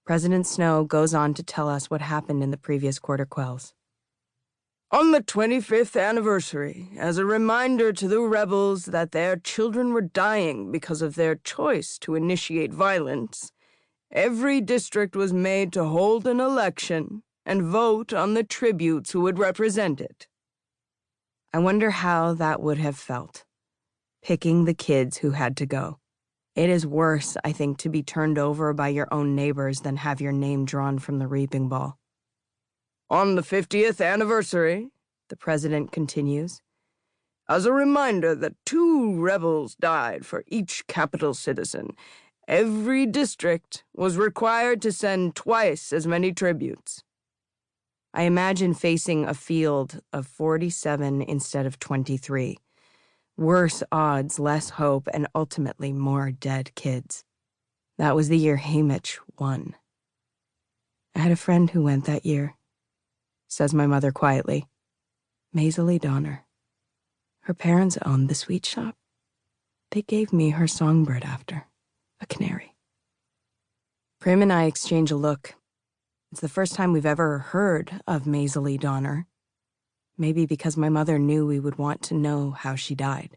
President Snow goes on to tell us what happened in the previous quarter quells. On the 25th anniversary, as a reminder to the rebels that their children were dying because of their choice to initiate violence, every district was made to hold an election and vote on the tributes who would represent it. I wonder how that would have felt, picking the kids who had to go. It is worse, I think, to be turned over by your own neighbors than have your name drawn from the reaping ball. On the 50th anniversary, the president continues, as a reminder that 2 rebels died for each capital citizen, every district was required to send twice as many tributes. I imagine facing a field of 47 instead of 23. Worse odds, less hope, and ultimately more dead kids. That was the year Haymitch won. I had a friend who went that year, says my mother quietly. Maslany Donner. Her parents owned the sweet shop. They gave me her songbird after, a canary. Prim and I exchange a look. It's the first time we've ever heard of Maslany Donner. Maybe because my mother knew we would want to know how she died.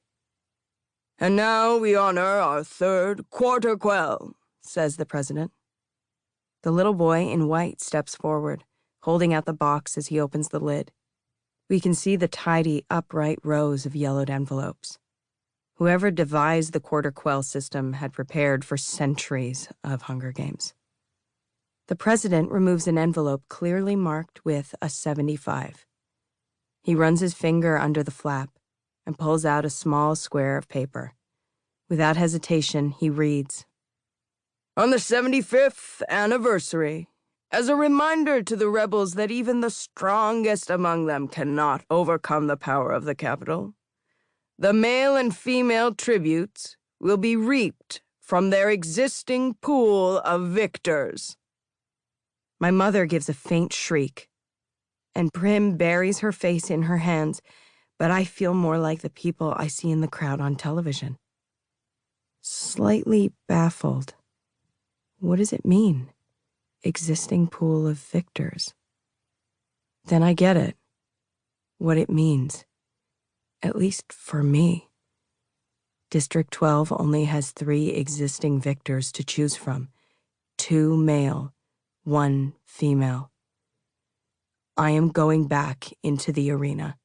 And now we honor our 3rd quarter quell, says the president. The little boy in white steps forward, holding out the box as he opens the lid. We can see the tidy, upright rows of yellowed envelopes. Whoever devised the quarter quell system had prepared for centuries of Hunger Games. The president removes an envelope clearly marked with a 75. He runs his finger under the flap and pulls out a small square of paper. Without hesitation, he reads, On the 75th anniversary, as a reminder to the rebels that even the strongest among them cannot overcome the power of the capital, the male and female tributes will be reaped from their existing pool of victors. My mother gives a faint shriek, and Prim buries her face in her hands, but I feel more like the people I see in the crowd on television. Slightly baffled. What does it mean? Existing pool of victors. Then I get it. What it means. At least for me. District 12 only has 3 existing victors to choose from. 2 male, 1 female. I am going back into the arena.